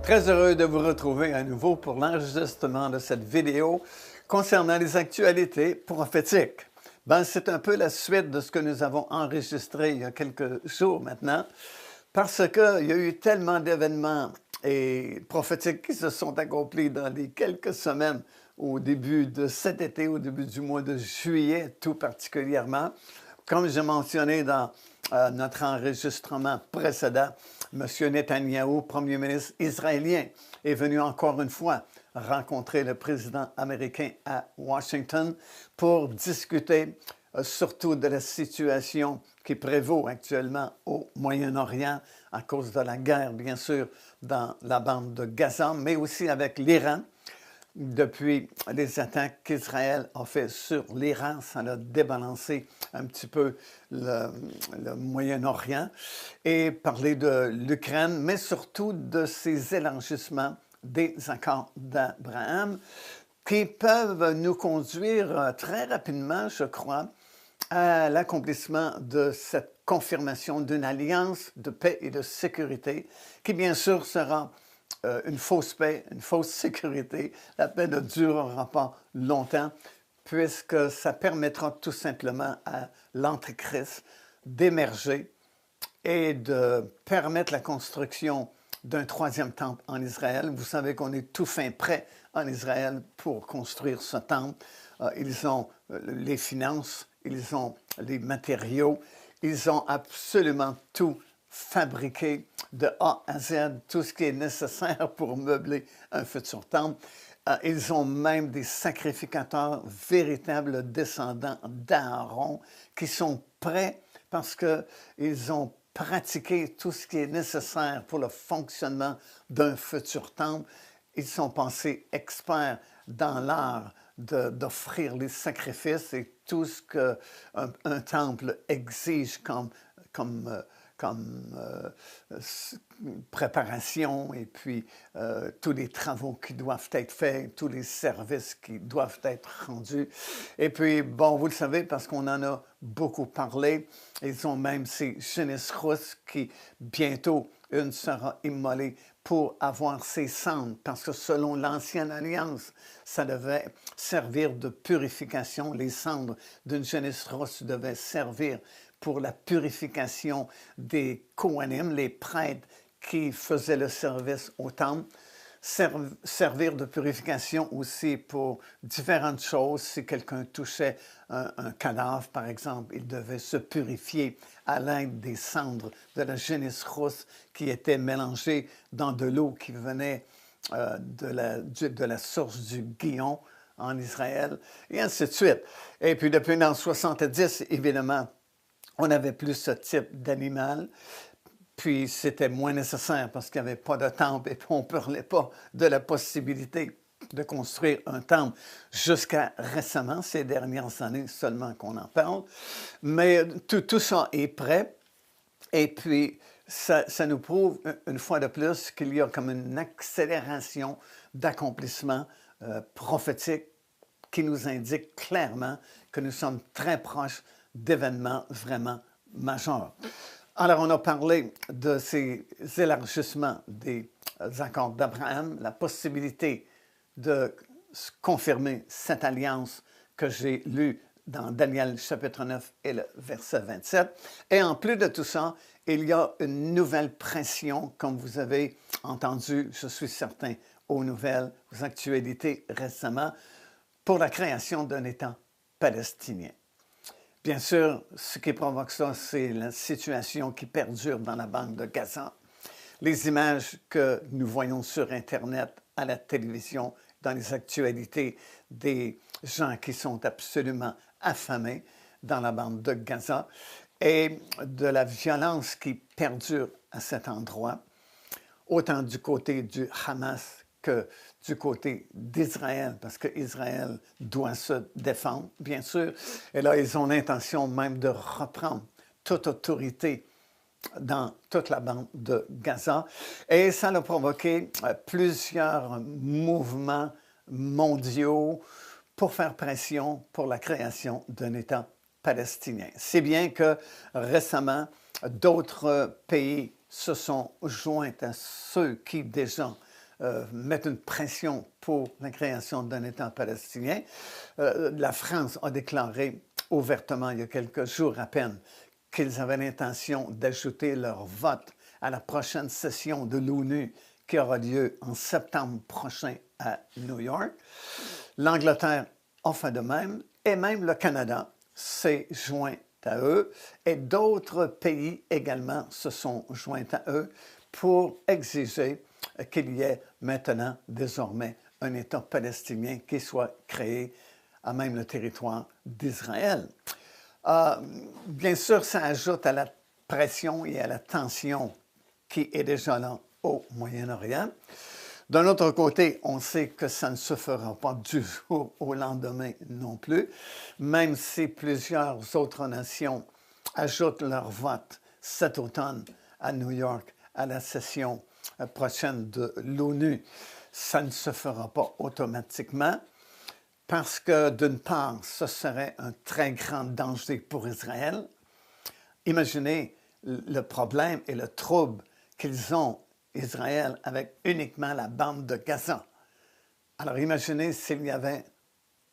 Très heureux de vous retrouver à nouveau pour l'enregistrement de cette vidéo concernant les actualités prophétiques. C'est un peu la suite de ce que nous avons enregistré il y a quelques jours maintenant, parce qu'il y a eu tellement d'événements et prophétiques qui se sont accomplis dans les quelques semaines au début de cet été, au début du mois de juillet tout particulièrement. Comme j'ai mentionné dans notre enregistrement précédent, M. Netanyahou, premier ministre israélien, est venu encore une fois rencontrer le président américain à Washington pour discuter surtout de la situation qui prévaut actuellement au Moyen-Orient à cause de la guerre, bien sûr, dans la bande de Gaza, mais aussi avec l'Iran. Depuis les attaques qu'Israël a fait sur l'Iran, ça a débalancé un petit peu le Moyen-Orient, et parler de l'Ukraine, mais surtout de ces élargissements des accords d'Abraham qui peuvent nous conduire très rapidement, je crois, à l'accomplissement de cette confirmation d'une alliance de paix et de sécurité qui, bien sûr, sera une fausse paix, une fausse sécurité. La paix ne durera pas longtemps puisque ça permettra tout simplement à l'Antéchrist d'émerger et de permettre la construction d'un troisième temple en Israël. Vous savez qu'on est tout fin prêt en Israël pour construire ce temple. Ils ont les finances, ils ont les matériaux, ils ont absolument tout fabriqué de A à Z, tout ce qui est nécessaire pour meubler un futur temple. Ils ont même des sacrificateurs, véritables descendants d'Aaron, qui sont prêts parce qu'ils ont pratiqué tout ce qui est nécessaire pour le fonctionnement d'un futur temple. Ils sont passés experts dans l'art d'offrir les sacrifices et tout ce qu'un temple exige comme préparation, et puis tous les travaux qui doivent être faits, tous les services qui doivent être rendus. Et puis, bon, vous le savez, parce qu'on en a beaucoup parlé, ils ont même ces génisses qui, bientôt, une sera immolée pour avoir ses cendres, parce que selon l'Ancienne Alliance, ça devait servir de purification. Les cendres d'une génisse rousse devaient servir pour la purification des Kohanim, les prêtres qui faisaient le service au temple, servir de purification aussi pour différentes choses. Si quelqu'un touchait un cadavre, par exemple, il devait se purifier à l'aide des cendres de la génisse rousse qui étaient mélangées dans de l'eau qui venait de la source du Guillon en Israël, et ainsi de suite. Et puis depuis l'an 70, évidemment, on n'avait plus ce type d'animal, puis c'était moins nécessaire parce qu'il n'y avait pas de temple et on ne parlait pas de la possibilité de construire un temple jusqu'à récemment, ces dernières années seulement qu'on en parle. Mais tout ça est prêt, et puis ça nous prouve une fois de plus qu'il y a comme une accélération d'accomplissement prophétique qui nous indique clairement que nous sommes très proches d'événements vraiment majeurs. Alors, on a parlé de ces élargissements des accords d'Abraham, la possibilité de confirmer cette alliance que j'ai lue dans Daniel chapitre 9 et le verset 27. Et en plus de tout ça, il y a une nouvelle pression, comme vous avez entendu, je suis certain, aux nouvelles, aux actualités récemment, pour la création d'un État palestinien. Bien sûr, ce qui provoque ça, c'est la situation qui perdure dans la bande de Gaza. Les images que nous voyons sur Internet, à la télévision, dans les actualités, des gens qui sont absolument affamés dans la bande de Gaza, et de la violence qui perdure à cet endroit, autant du côté du Hamas que du côté d'Israël, parce qu'Israël doit se défendre, bien sûr. Et là, ils ont l'intention même de reprendre toute autorité dans toute la bande de Gaza. Et ça a provoqué plusieurs mouvements mondiaux pour faire pression pour la création d'un État palestinien. Si bien que récemment, d'autres pays se sont joints à ceux qui déjà mettre une pression pour la création d'un État palestinien. La France a déclaré ouvertement, il y a quelques jours à peine, qu'ils avaient l'intention d'ajouter leur vote à la prochaine session de l'ONU qui aura lieu en septembre prochain à New York. L'Angleterre a fait de même, et même le Canada s'est joint à eux, et d'autres pays également se sont joints à eux pour exiger qu'il y ait maintenant, désormais, un État palestinien qui soit créé à même le territoire d'Israël. Bien sûr, ça ajoute à la pression et à la tension qui est déjà là au Moyen-Orient. D'un autre côté, on sait que ça ne se fera pas du jour au lendemain non plus, même si plusieurs autres nations ajoutent leur vote cet automne à New York à la session prochaine de l'ONU. Ça ne se fera pas automatiquement parce que, d'une part, ce serait un très grand danger pour Israël. Imaginez le problème et le trouble qu'ils ont, Israël, avec uniquement la bande de Gaza. Alors imaginez s'il y avait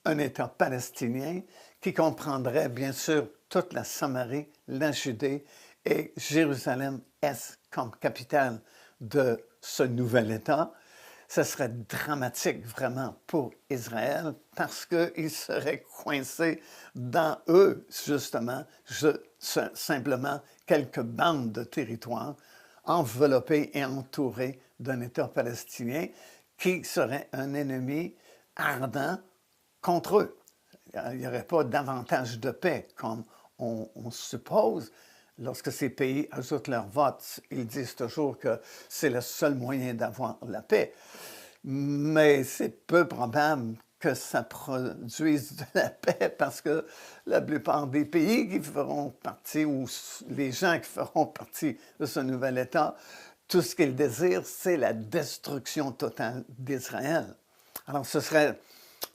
un État palestinien qui comprendrait bien sûr toute la Samarie, la Judée et Jérusalem-Est comme capitale de ce nouvel État. Ce serait dramatique vraiment pour Israël parce qu'ils seraient coincés dans eux, justement, simplement quelques bandes de territoire enveloppés et entourés d'un État palestinien qui serait un ennemi ardent contre eux. Il n'y aurait pas davantage de paix, comme on suppose. Lorsque ces pays ajoutent leur vote, ils disent toujours que c'est le seul moyen d'avoir la paix. Mais c'est peu probable que ça produise de la paix parce que la plupart des pays qui feront partie, ou les gens qui feront partie de ce nouvel État, tout ce qu'ils désirent, c'est la destruction totale d'Israël. Alors ce serait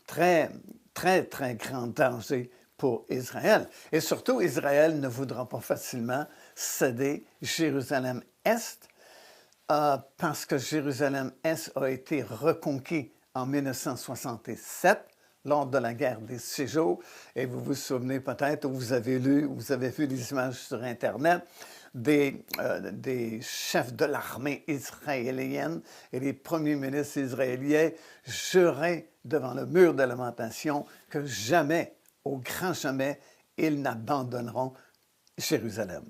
très, très, très grand danger pour Israël. Et surtout, Israël ne voudra pas facilement céder Jérusalem-Est parce que Jérusalem-Est a été reconquis en 1967 lors de la guerre des 6 jours. Et vous vous souvenez peut-être, ou vous avez lu, ou vous avez vu des images sur Internet, des chefs de l'armée israélienne et des premiers ministres israéliens juraient devant le mur de lamentation que jamais, au grand jamais, ils n'abandonneront Jérusalem.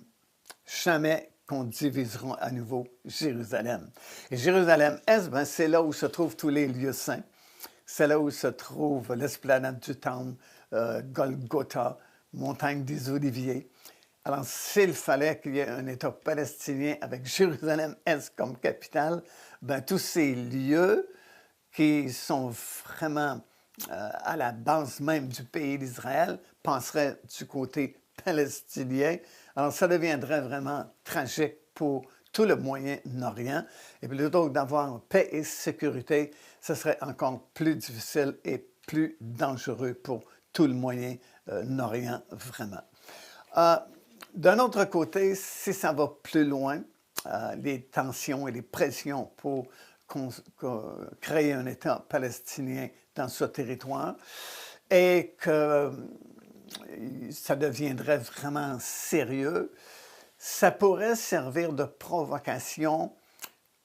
Jamais qu'on divisera à nouveau Jérusalem. Et Jérusalem-Est, ben, c'est là où se trouvent tous les lieux saints. C'est là où se trouve l'esplanade du Temple, Golgotha, montagne des Oliviers. Alors, s'il fallait qu'il y ait un État palestinien avec Jérusalem-Est comme capitale, ben, tous ces lieux qui sont vraiment à la base même du pays d'Israël passeraient du côté palestinien. Alors, ça deviendrait vraiment tragique pour tout le Moyen-Orient. Et plutôt que d'avoir paix et sécurité, ce serait encore plus difficile et plus dangereux pour tout le Moyen-Orient, vraiment. D'un autre côté, si ça va plus loin, les tensions et les pressions pour créer un État palestinien dans ce territoire, et que ça deviendrait vraiment sérieux, ça pourrait servir de provocation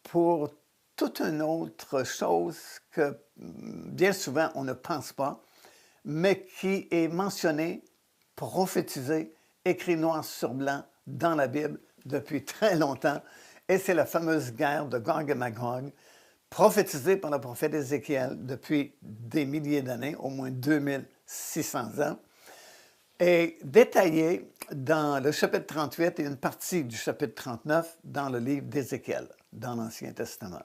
pour toute une autre chose que bien souvent on ne pense pas, mais qui est mentionnée, prophétisée, écrit noir sur blanc dans la Bible depuis très longtemps, et c'est la fameuse guerre de Gog et Magog, prophétisée par le prophète Ézéchiel depuis des milliers d'années, au moins 2600 ans, et détaillée dans le chapitre 38 et une partie du chapitre 39 dans le livre d'Ézéchiel, dans l'Ancien Testament.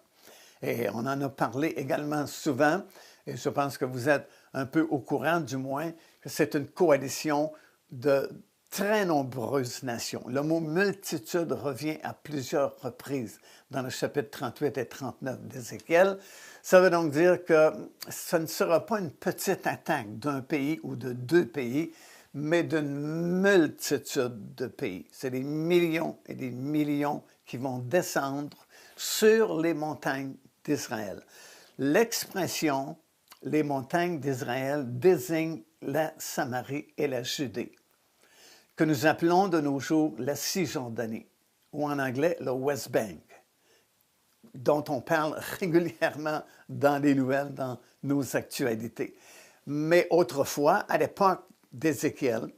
Et on en a parlé également souvent, et je pense que vous êtes un peu au courant du moins, que c'est une coalition de très nombreuses nations. Le mot multitude revient à plusieurs reprises dans le chapitre 38 et 39 d'Ézéchiel. Ça veut donc dire que ce ne sera pas une petite attaque d'un pays ou de deux pays, mais d'une multitude de pays. C'est des millions et des millions qui vont descendre sur les montagnes d'Israël. L'expression « les montagnes d'Israël » désigne la Samarie et la Judée, que nous appelons de nos jours la Cisjordanie, ou en anglais le West Bank, dont on parle régulièrement dans les nouvelles, dans nos actualités. Mais autrefois, à l'époque d'Ézéchiel,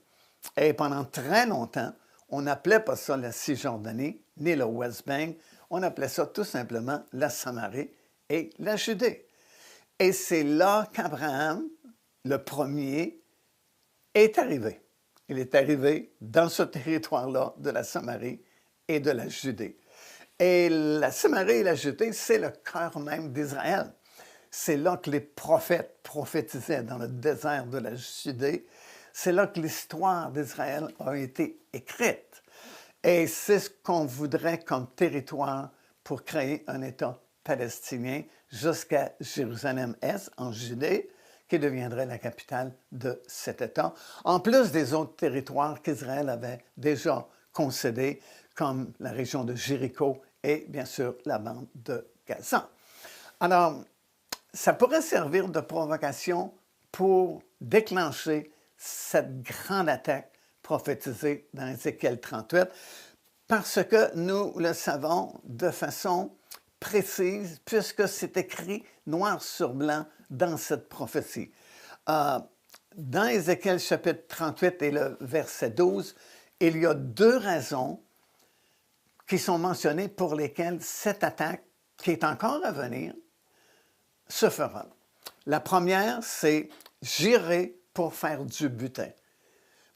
et pendant très longtemps, on n'appelait pas ça la Cisjordanie, ni le West Bank, on appelait ça tout simplement la Samarie et la Judée. Et c'est là qu'Abraham, le premier, est arrivé. Il est arrivé dans ce territoire-là de la Samarie et de la Judée. Et la Samarie et la Judée, c'est le cœur même d'Israël. C'est là que les prophètes prophétisaient dans le désert de la Judée. C'est là que l'histoire d'Israël a été écrite. Et c'est ce qu'on voudrait comme territoire pour créer un État palestinien jusqu'à Jérusalem-Est, en Judée, qui deviendrait la capitale de cet État, en plus des autres territoires qu'Israël avait déjà concédés, comme la région de Jéricho et, bien sûr, la bande de Gaza. Alors, ça pourrait servir de provocation pour déclencher cette grande attaque prophétisée dans Ézéchiel 38, parce que nous le savons de façon précise, puisque c'est écrit noir sur blanc dans cette prophétie. Dans Ézéchiel chapitre 38 et le verset 12, il y a deux raisons qui sont mentionnées pour lesquelles cette attaque, qui est encore à venir, se fera. La première, c'est « j'irai pour faire du butin ».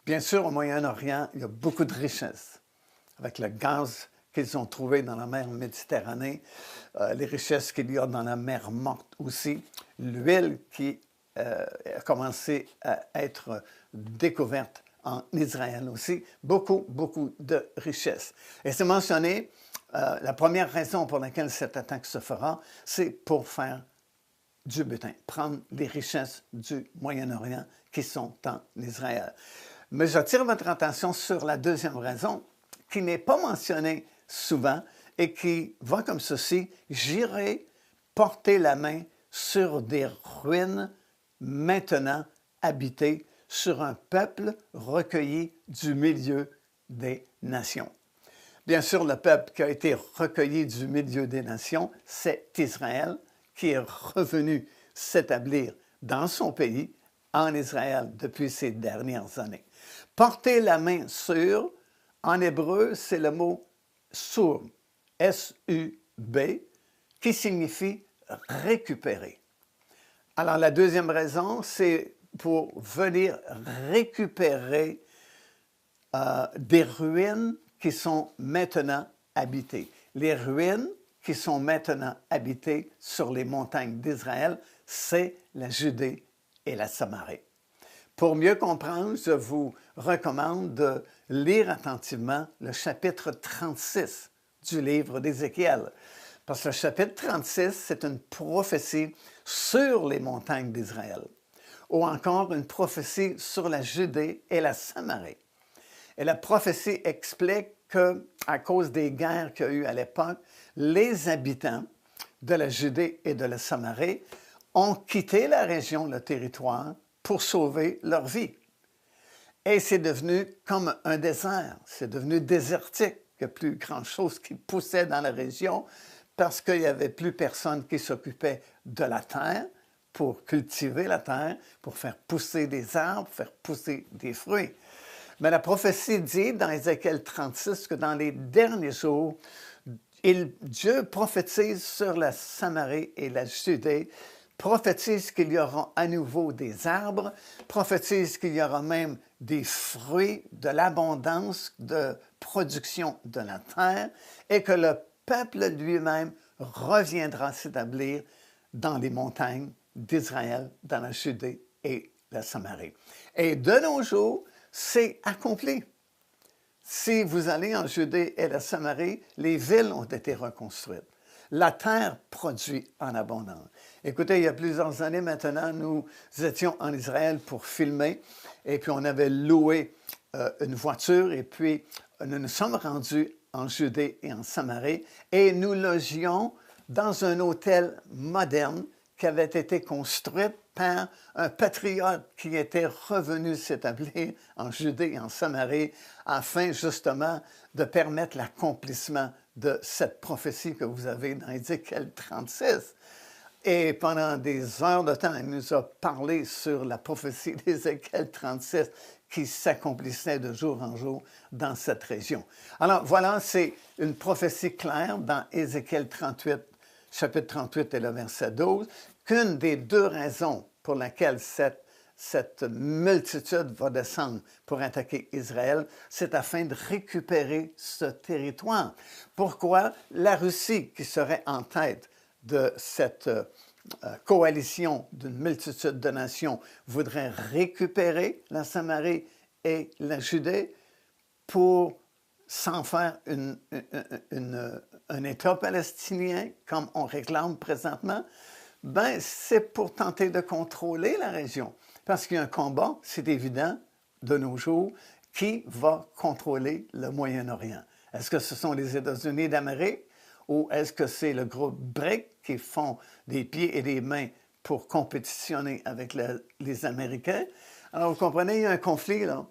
Bien sûr, au Moyen-Orient, il y a beaucoup de richesses. Avec le gaz qu'ils ont trouvé dans la mer Méditerranée, les richesses qu'il y a dans la mer Morte aussi, l'huile qui a commencé à être découverte en Israël aussi, beaucoup de richesses. Et c'est mentionné, la première raison pour laquelle cette attaque se fera, c'est pour faire du butin, prendre les richesses du Moyen-Orient qui sont en Israël. Mais j'attire votre attention sur la deuxième raison, qui n'est pas mentionnée souvent et qui va comme ceci: « J'irai porter la main sur des ruines maintenant habitées, sur un peuple recueilli du milieu des nations. » Bien sûr, le peuple qui a été recueilli du milieu des nations, c'est Israël, qui est revenu s'établir dans son pays, en Israël, depuis ces dernières années. Porter la main sur, en hébreu, c'est le mot sub, S-U-B, qui signifie récupérer. Alors, la deuxième raison, c'est pour venir récupérer des ruines qui sont maintenant habitées. Les ruines qui sont maintenant habitées sur les montagnes d'Israël, c'est la Judée et la Samarie. Pour mieux comprendre, je vous recommande de lire attentivement le chapitre 36 du livre d'Ézéchiel. Parce que le chapitre 36, c'est une prophétie sur les montagnes d'Israël, ou encore une prophétie sur la Judée et la Samarie. Et la prophétie explique qu'à cause des guerres qu'il y a eu à l'époque, les habitants de la Judée et de la Samarie ont quitté la région, le territoire, pour sauver leur vie. Et c'est devenu comme un désert, c'est devenu désertique. Il n'y a plus grand-chose qui poussait dans la région parce qu'il n'y avait plus personne qui s'occupait de la terre pour cultiver la terre, pour faire pousser des arbres, faire pousser des fruits. Mais la prophétie dit dans Ézéchiel 36 que dans les derniers jours, Dieu prophétise sur la Samarie et la Judée, prophétise qu'il y aura à nouveau des arbres, prophétise qu'il y aura même des fruits, de l'abondance de production de la terre, et que le peuple lui-même reviendra s'établir dans les montagnes d'Israël, dans la Judée et la Samarie. Et de nos jours, c'est accompli. Si vous allez en Judée et la Samarie, les villes ont été reconstruites. La terre produit en abondance. Écoutez, il y a plusieurs années maintenant, nous étions en Israël pour filmer et puis on avait loué une voiture et puis nous nous sommes rendus en Judée et en Samarie et nous logions dans un hôtel moderne qui avait été construit par un patriote qui était revenu s'établir en Judée et en Samarie afin justement de permettre l'accomplissement de cette prophétie que vous avez dans Ézéchiel 36. Et pendant des heures de temps, il nous a parlé sur la prophétie d'Ézéchiel 36 qui s'accomplissait de jour en jour dans cette région. Alors voilà, c'est une prophétie claire dans Ézéchiel 38, chapitre 38 et le verset 12, qu'une des deux raisons pour laquelle cette multitude va descendre pour attaquer Israël, c'est afin de récupérer ce territoire. Pourquoi la Russie, qui serait en tête de cette coalition d'une multitude de nations, voudrait récupérer la Samarie et la Judée pour s'en faire un État palestinien, comme on réclame présentement? Ben, c'est pour tenter de contrôler la région. Parce qu'il y a un combat, c'est évident, de nos jours, qui va contrôler le Moyen-Orient. Est-ce que ce sont les États-Unis d'Amérique ou est-ce que c'est le groupe BRIC qui font des pieds et des mains pour compétitionner avec les Américains? Alors, vous comprenez, il y a un conflit, là.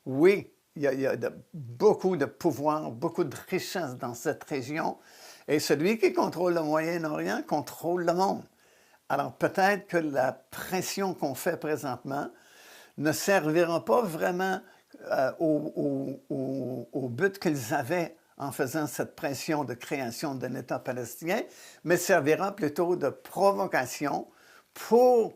Oui, il y a beaucoup de pouvoir, beaucoup de richesse dans cette région. Et celui qui contrôle le Moyen-Orient contrôle le monde. Alors, peut-être que la pression qu'on fait présentement ne servira pas vraiment au but qu'ils avaient en faisant cette pression de création d'un État palestinien, mais servira plutôt de provocation pour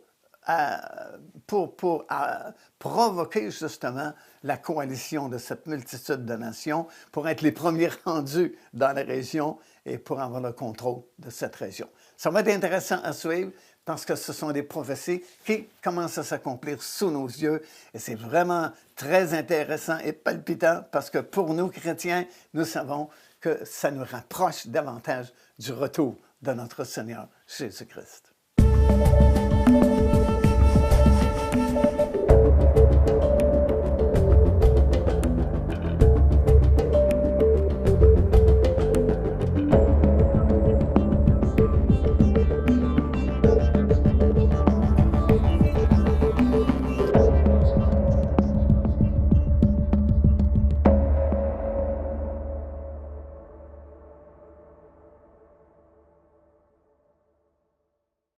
provoquer justement la coalition de cette multitude de nations pour être les premiers rendus dans la région et pour avoir le contrôle de cette région. Ça va être intéressant à suivre parce que ce sont des prophéties qui commencent à s'accomplir sous nos yeux et c'est vraiment très intéressant et palpitant parce que pour nous, chrétiens, nous savons que ça nous rapproche davantage du retour de notre Seigneur Jésus-Christ.